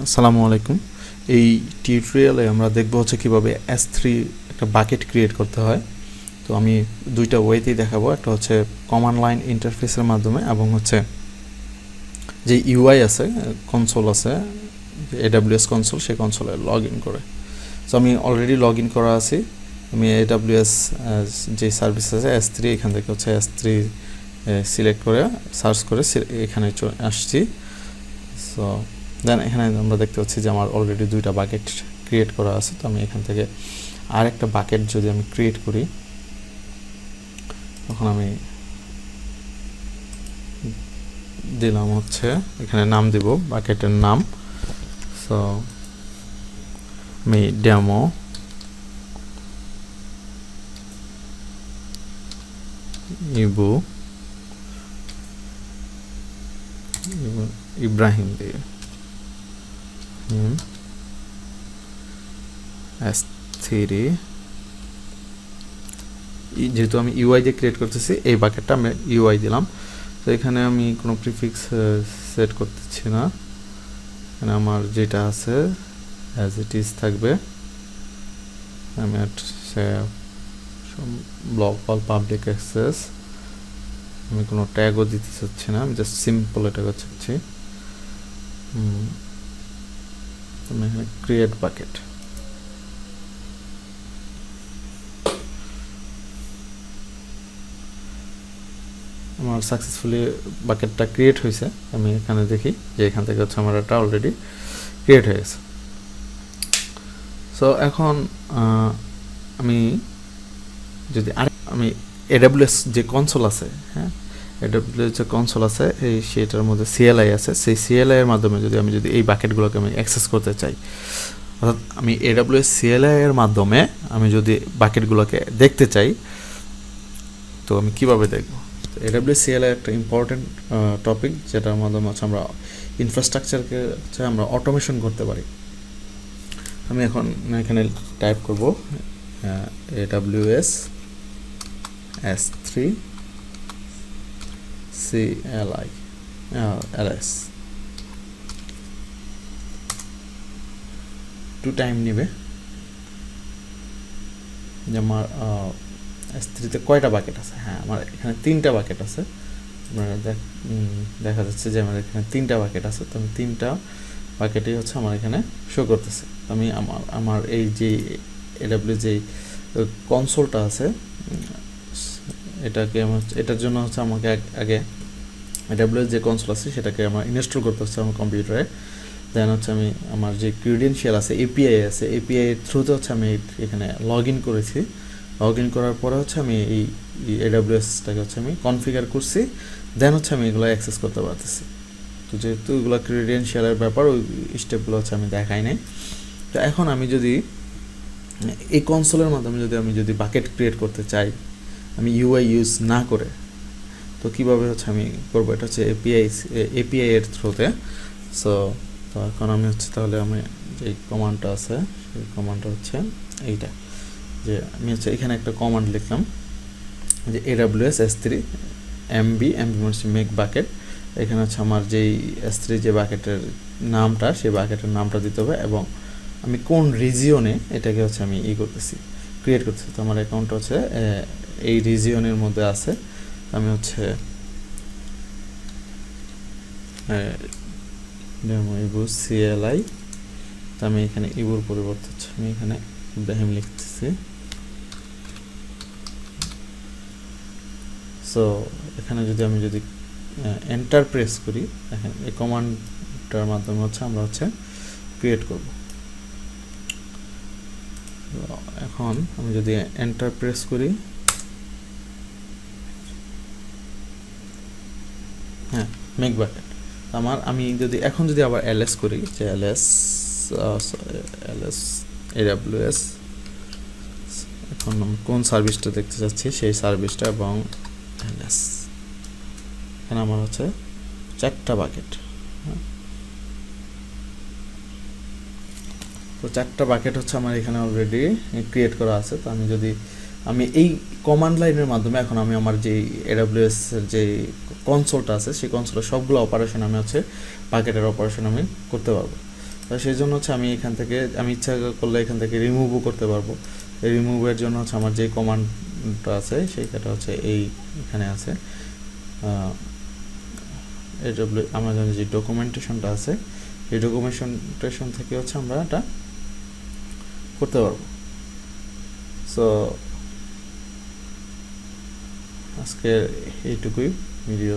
আসসালামু আলাইকুম। এই টিউটোরিয়ালে আমরা দেখব হচ্ছে কিভাবে S3 একটা বাকেট ক্রিয়েট করতে হয়। তো আমি দুইটা ওয়েতেই দেখাবো, একটা হচ্ছে কমান্ড লাইন ইন্টারফেসের মাধ্যমে এবং হচ্ছে যে ইউআই আছে, কনসোল আছে, AWS কনসোল, সেই কনসোলে লগ ইন করে। সো আমি অলরেডি লগ ইন করা আছি। আমি AWS যে সার্ভিস আছে S3, এখান থেকে হচ্ছে S3 সিলেক্ট করে সার্চ করে এখানে আসছি। সো দেন এখানে আমরা দেখতে পাচ্ছি যে আমার অলরেডি দুইটা বাকেট ক্রিয়েট করা আছে। তো আমি এখান থেকে আরেকটা বাকেট যদি আমি ক্রিয়েট করি, তখন আমি দিলাম হচ্ছে এখানে নাম দিব বাকেটের নাম। সো আমি ডেমো ইবু ইব্রাহিম দিয়ে S3, যেহেতু আমি ইউআই দিয়ে ক্রিয়েট করতেছি, এই বাকেটটা আমি ইউআই দিলাম। তো এখানে আমি কোনো প্রিফিক্স সেট করতেছি না, এখানে আমার যেটা আছে অ্যাজ ইট ইজ থাকবে। আমি ব্লক অল পাবলিক অ্যাক্সেস, আমি কোনো ট্যাগও দিতে চাচ্ছি না, আমি জাস্ট সিম্পল এটা চাচ্ছি। আমি এখানে ক্রিয়েট বাকেট, আমার সাকসেসফুলি বাকেটটা ক্রিয়েট হয়েছে। আমি এখানে দেখি যে এখান থেকে হচ্ছে আমার এটা অলরেডি ক্রিয়েট হয়ে গেছে। সো এখন আমি যদি আমি AWS যে কনসোল আছে, হ্যাঁ, AWS যে কনসোল আছে, এই সেটার মধ্যে CLI আছে, সেই CLI এর মাধ্যমে আমি যদি এই বাকেটগুলোকে আমি অ্যাক্সেস করতে চাই, অর্থাৎ আমি AWS CLI এর মাধ্যমে আমি যদি বাকেটগুলোকে দেখতে চাই, তো আমি কিভাবে দেখব? AWS CLI একটা ইম্পর্টেন্ট টপিক, যেটার মাধ্যমে হচ্ছে আমরা ইনফ্রাস্ট্রাকচারকে হচ্ছে আমরা অটোমেশন করতে পারি। আমি এখন এখানে টাইপ করব AWS S3 CLI LS, 2 time নেবে যে আমার S3-তে কয়টা বাকেট আছে। হ্যাঁ, আমার এখানে 3টা বাকেট আছে। আপনারা দেখা যাচ্ছে যে আমার এখানে 3টা বাকেট আছে। তো আমি 3টা বাকেটই হচ্ছে আমার এখানে শো করতেছে। আমি আমার এই যে AWS যে কনসোলটা আছে, এটার জন্য হচ্ছে আমাকে আগে AWS যে কনসোল আছে সেটাকে আমার ইনস্টল করতে হচ্ছে আমার কম্পিউটারে। দেন হচ্ছে আমি আমার যে ক্রিডেনশিয়াল আছে, API আছে, API এর থ্রুতে হচ্ছে আমি এখানে লগ ইন করেছি। লগ ইন করার পরে হচ্ছে আমি এই AWS-টাকে হচ্ছে আমি কনফিগার করছি। দেন হচ্ছে আমি এগুলো অ্যাক্সেস করতে পারতেছি। তো যেহেতু এগুলো ক্রিডেনশিয়ালের ব্যাপার, ওই স্টেপগুলো হচ্ছে আমি দেখাই নাই। তো এখন আমি যদি এই কনসোলের মাধ্যমে আমি যদি বাকেট ক্রিয়েট করতে চাই, আমি ইউআই ইউজ না করে, তো কীভাবে হচ্ছে আমি করবো? এটা হচ্ছে API এর থ্রুতে। সো তো এখন আমি হচ্ছে তাহলে আমি যে কমান্ডটা আছে, সেই কমান্ডটা হচ্ছে এইটা, যে আমি হচ্ছে এখানে একটা কমান্ড লিখলাম যে AWS S3 MB হচ্ছে মেক বাকেট। এখানে হচ্ছে আমার যেই S3 যে বাকেটের নামটা, সেই বাকেটের নামটা দিতে হবে এবং আমি কোন রিজিয়নে এটাকে হচ্ছে আমি করতেছি, ক্রিয়েট করতেছি। তো আমার অ্যাকাউন্টটা হচ্ছে এই রিজিয়নের মধ্যে আছে। আমি হচ্ছে ডেমো ইবু CLI, তো আমি এখানে ইবুর পরিবর্তে হচ্ছে আমি এখানে ইব্রাহিম লিখতেছি। সো এখানে আমি এন্টার প্রেস করি, দেখেন এই কমান্ডটার মাধ্যমে হচ্ছে আমরা হচ্ছে ক্রিয়েট করব। এখন আমি যদি এন্টার প্রেস করি, হ্যাঁ, মেক বাকেট আমি এখন আবার LS করি, যে LS AWS, এখন আমি কোন সার্ভিসটা দেখতে চাচ্ছি সেই সার্ভিসটা, এবং LS, এখানে আমার হচ্ছে 4টা বাকেট। তো 4টা বাকেট হচ্ছে আমার এখানে অলরেডি ক্রিয়েট করা আছে। তো আমি এই কমান্ড লাইনের মাধ্যমে এখন আমি আমার যে AWS এর যে কনসোলটা আছে, সেই কনসোলের সবগুলো অপারেশন আমি হচ্ছে বাকেটের অপারেশন আমি করতে পারবো। তো সেই জন্য হচ্ছে আমি এখান থেকে আমি ইচ্ছা করলে এখান থেকে রিমুভও করতে পারবো। এই রিমুভের জন্য হচ্ছে আমার যে কমান্ডটা আছে সেইটা হচ্ছে এখানে আছে AWS আমাজনের যে ডকুমেন্টেশনটা আছে এই ডকুমেন্টেশন থেকে হচ্ছে আমরা এটা করতে পারবো। সো আজকে এইটুকুই ভিডিও।